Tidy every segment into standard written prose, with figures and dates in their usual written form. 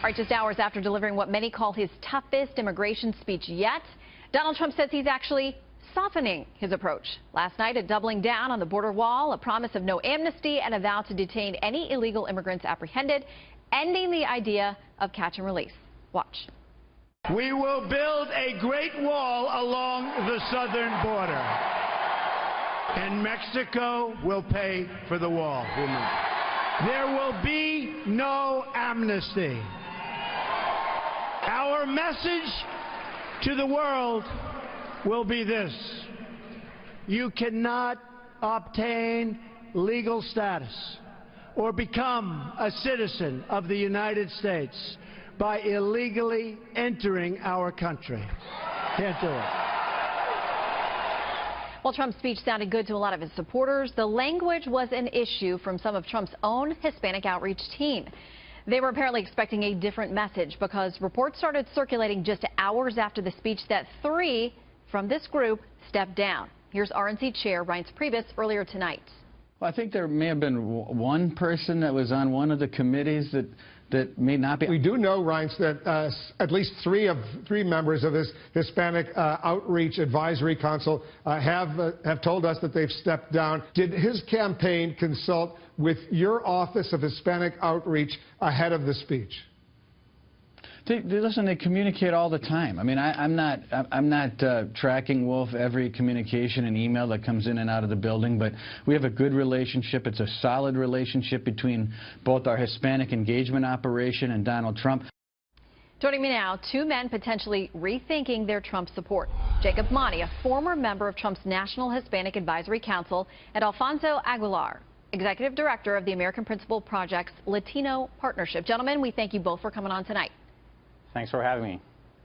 All right, just hours after delivering what many call his toughest immigration speech yet, Donald Trump says he's actually softening his approach. Last night, a doubling down on the border wall, a promise of no amnesty, and a vow to detain any illegal immigrants apprehended, ending the idea of catch and release. Watch. We will build a great wall along the southern border, and Mexico will pay for the wall. There will be no amnesty. Our message to the world will be this: you cannot obtain legal status or become a citizen of the United States by illegally entering our country. Can't do it. While Trump's speech sounded good to a lot of his supporters, the language was an issue from some of Trump's own Hispanic outreach team. They were apparently expecting a different message because reports started circulating just hours after the speech that 3 from this group stepped down. Here's RNC Chair Reince Priebus earlier tonight. Well, I think there may have been one person that was on one of the committees that may not be. We do know, Reince, that at least three members of this Hispanic Outreach Advisory Council have told us that they've stepped down. Did his campaign consult with your Office of Hispanic Outreach ahead of the speech? Listen, they communicate all the time. I mean, I'm not tracking Wolf every communication and email that comes in and out of the building, but we have a good relationship. It's a solid relationship between both our Hispanic engagement operation and Donald Trump. Joining me now, 2 men potentially rethinking their Trump support. Jacob Monty, a former member of Trump's National Hispanic Advisory Council, and Alfonso Aguilar, Executive Director of the American Principle Project's Latino Partnership. Gentlemen, we thank you both for coming on tonight. Thanks for having me.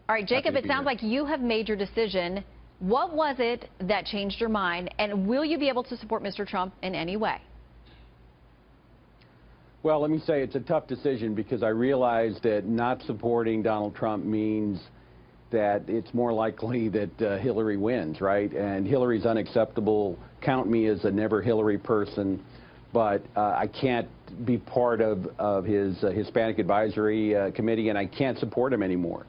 All right, Jacob, it sounds like you have made your decision. What was it that changed your mind, and will you be able to support Mr. Trump in any way? Well, let me say it's a tough decision because I realize that not supporting Donald Trump means that it's more likely that Hillary wins, right? And Hillary's unacceptable. Count me as a never Hillary person, but I can't be part of his Hispanic Advisory Committee, and I can't support him anymore.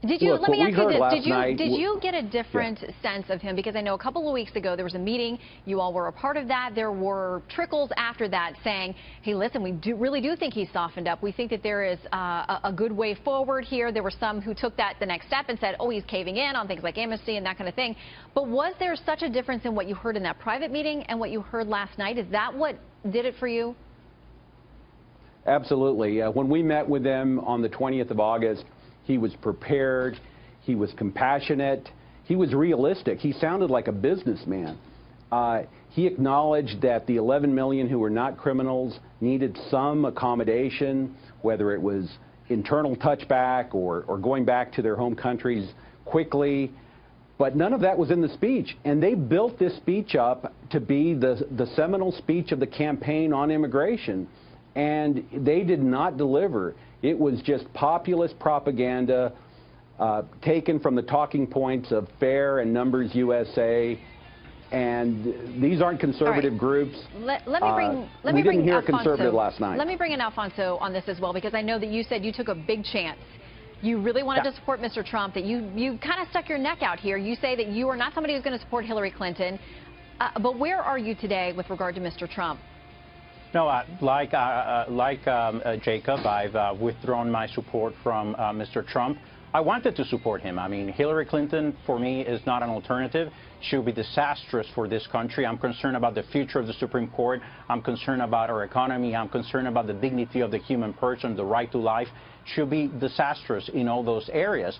Did you, Look, let me ask you this, did you get a different sense of him? Because I know a couple of weeks ago there was a meeting, you all were a part of that. There were trickles after that saying, hey, listen, we really do think he's softened up. We think that there is a good way forward here. There were some who took that the next step and said, oh, he's caving in on things like amnesty and that kind of thing. But was there such a difference in what you heard in that private meeting and what you heard last night? Is that what did it for you? Absolutely. When we met with them on the 20th of August, he was prepared, he was compassionate, he was realistic. He sounded like a businessman. He acknowledged that the 11 million who were not criminals needed some accommodation, whether it was internal touchback or going back to their home countries quickly. But none of that was in the speech. And they built this speech up to be the seminal speech of the campaign on immigration. And they did not deliver. It was just populist propaganda taken from the talking points of FAIR and Numbers USA. And these aren't conservative groups. Let me bring hear a conservative last night. Let me bring in Alfonso on this as well, because I know that you said you took a big chance. You really wanted to support Mr. Trump, that you kind of stuck your neck out here. You say that you are not somebody who's going to support Hillary Clinton. But where are you today with regard to Mr. Trump? No, like Jacob, I've withdrawn my support from Mr. Trump. I wanted to support him. I mean, Hillary Clinton, for me, is not an alternative. She will be disastrous for this country. I'm concerned about the future of the Supreme Court. I'm concerned about our economy. I'm concerned about the dignity of the human person, the right to life. She'll be disastrous in all those areas.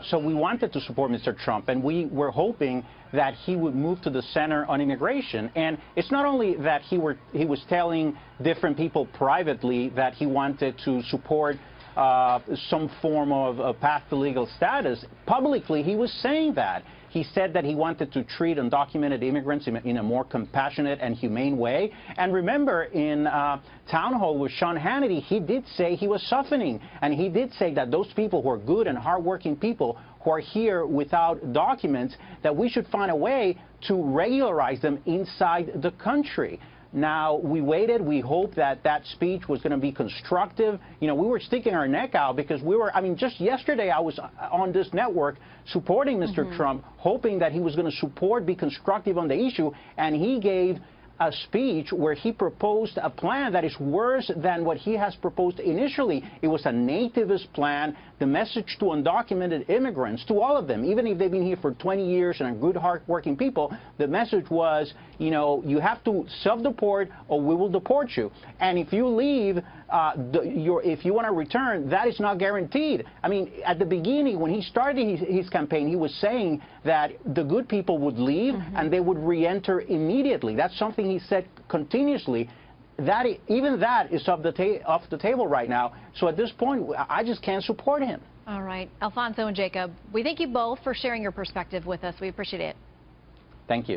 So we wanted to support Mr. Trump, and we were hoping that he would move to the center on immigration. And it's not only that he was telling different people privately that he wanted to support some form of a path to legal status. Publicly, he was saying that. He said that he wanted to treat undocumented immigrants in a more compassionate and humane way. And remember, in Town Hall with Sean Hannity, he did say he was softening. And he did say that those people who are good and hardworking people who are here without documents, that we should find a way to regularize them inside the country. Now, we waited. We hoped that that speech was going to be constructive. You know, we were sticking our neck out because we were, I mean, just yesterday I was on this network supporting Mr. Trump, hoping that he was going to be constructive on the issue, and he gave a speech where he proposed a plan that is worse than what he has proposed initially. It was a nativist plan. The message to undocumented immigrants, to all of them, even if they've been here for 20 years and are good, hard-working people, the message was, you know, you have to self-deport or we will deport you. And if you leave, if you want to return, that is not guaranteed. I mean, at the beginning, when he started his campaign, he was saying that the good people would leave and they would re-enter immediately. That's something he said continuously. Even that is off the table right now. So at this point, I just can't support him. All right. Alfonso and Jacob, we thank you both for sharing your perspective with us. We appreciate it. Thank you.